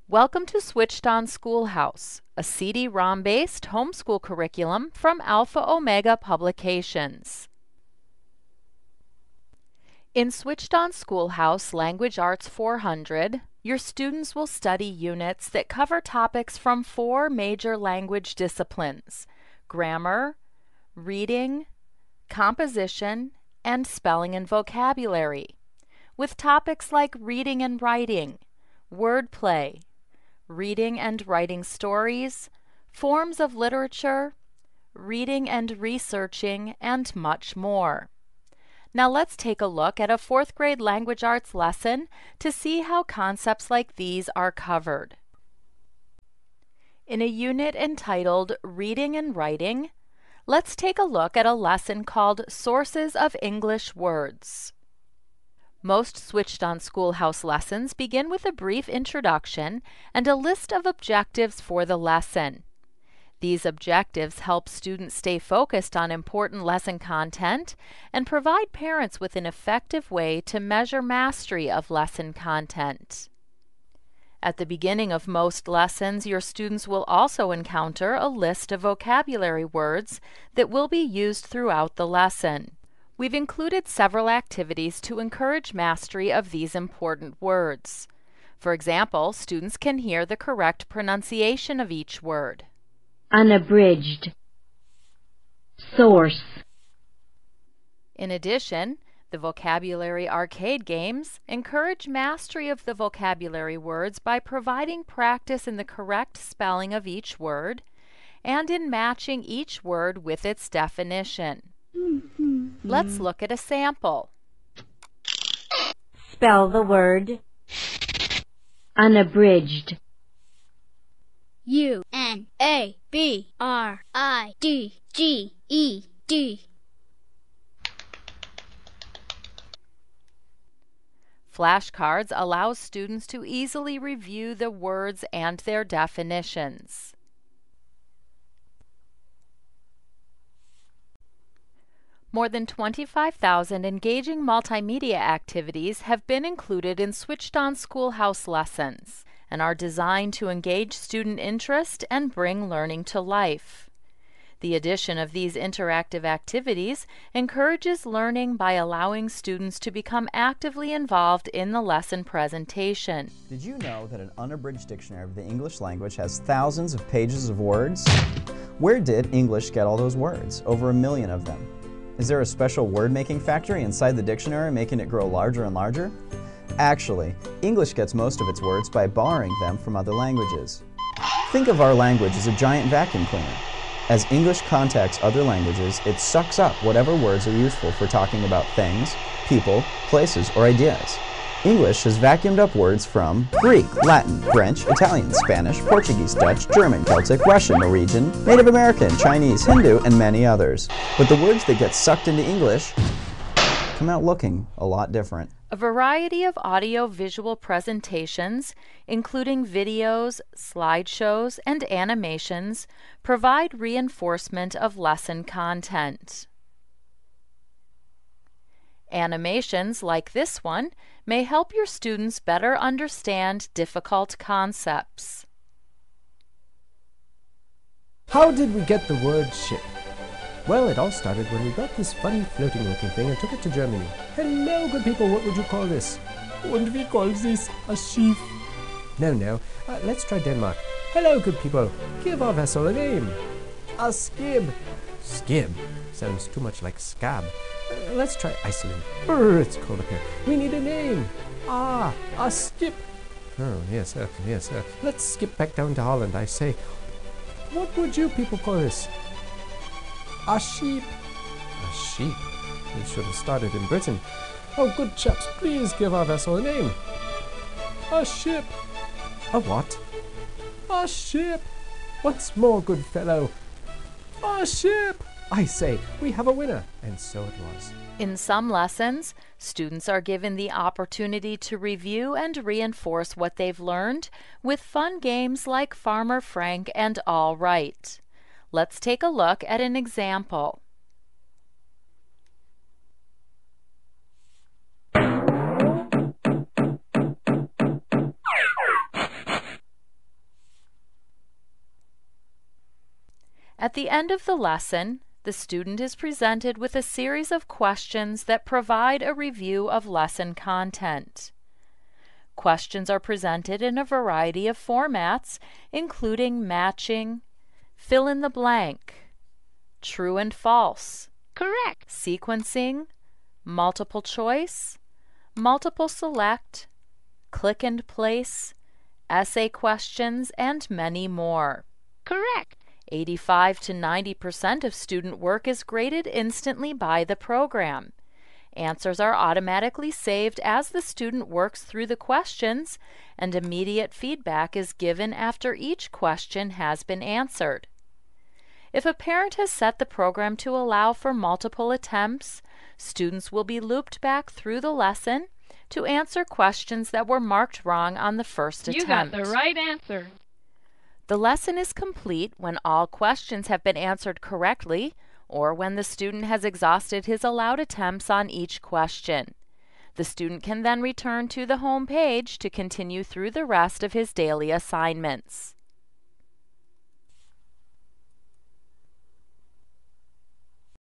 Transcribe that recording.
Welcome to Switched On Schoolhouse, a CD-ROM-based homeschool curriculum from Alpha Omega Publications. In Switched On Schoolhouse Language Arts 400, your students will study units that cover topics from 4 major language disciplines: grammar, reading, composition, and spelling and vocabulary, with topics like reading and writing, wordplay, reading and writing stories, forms of literature, reading and researching, and much more. Now let's take a look at a 4th grade language arts lesson to see how concepts like these are covered. In a unit entitled Reading and Writing, let's take a look at a lesson called Sources of English Words. Most Switched On Schoolhouse lessons begin with a brief introduction and a list of objectives for the lesson. These objectives help students stay focused on important lesson content and provide parents with an effective way to measure mastery of lesson content. At the beginning of most lessons, your students will also encounter a list of vocabulary words that will be used throughout the lesson. We've included several activities to encourage mastery of these important words. For example, students can hear the correct pronunciation of each word. Unabridged. Source. In addition, the vocabulary arcade games encourage mastery of the vocabulary words by providing practice in the correct spelling of each word and in matching each word with its definition. Let's look at a sample. Spell the word unabridged. UNABRIDGED. Flashcards allow students to easily review the words and their definitions. More than 25,000 engaging multimedia activities have been included in Switched On Schoolhouse lessons and are designed to engage student interest and bring learning to life. The addition of these interactive activities encourages learning by allowing students to become actively involved in the lesson presentation. Did you know that an unabridged dictionary of the English language has thousands of pages of words? Where did English get all those words? Over 1 million of them. Is there a special word-making factory inside the dictionary making it grow larger and larger? Actually, English gets most of its words by borrowing them from other languages. Think of our language as a giant vacuum cleaner. As English contacts other languages, it sucks up whatever words are useful for talking about things, people, places, or ideas. English has vacuumed up words from Greek, Latin, French, Italian, Spanish, Portuguese, Dutch, German, Celtic, Russian, Norwegian, Native American, Chinese, Hindu, and many others. But the words that get sucked into English come out looking a lot different. A variety of audio-visual presentations, including videos, slideshows, and animations, provide reinforcement of lesson content. Animations like this one may help your students better understand difficult concepts. How did we get the word ship? Well, it all started when we got this funny floating looking thing and took it to Germany. Hello, good people, what would you call this? Und we call this a sheaf. No, let's try Denmark. Hello, good people, give our vessel a name. A skib. Skib? Sounds too much like scab. Let's try Iceland. Brr, it's cold up here. We need a name. Ah, a skip. Oh, yes, yes. Let's skip back down to Holland, I say. What would you people call this? A sheep. A sheep? We should have started in Britain. Oh, good chaps, please give our vessel a name. A ship. A what? A ship. Once more, good fellow. A ship. I say, we have a winner. And so it was. In some lessons, students are given the opportunity to review and reinforce what they've learned with fun games like Farmer Frank and All Right. Let's take a look at an example. At the end of the lesson, the student is presented with a series of questions that provide a review of lesson content. Questions are presented in a variety of formats, including matching, fill in the blank, true and false, Correct. sequencing, multiple choice, multiple select, click and place, essay questions, and many more. Correct. 85 to 90% of student work is graded instantly by the program. Answers are automatically saved as the student works through the questions, and immediate feedback is given after each question has been answered. If a parent has set the program to allow for multiple attempts, students will be looped back through the lesson to answer questions that were marked wrong on the first You attempt. got the right answer. The lesson is complete when all questions have been answered correctly or when the student has exhausted his allowed attempts on each question. The student can then return to the home page to continue through the rest of his daily assignments.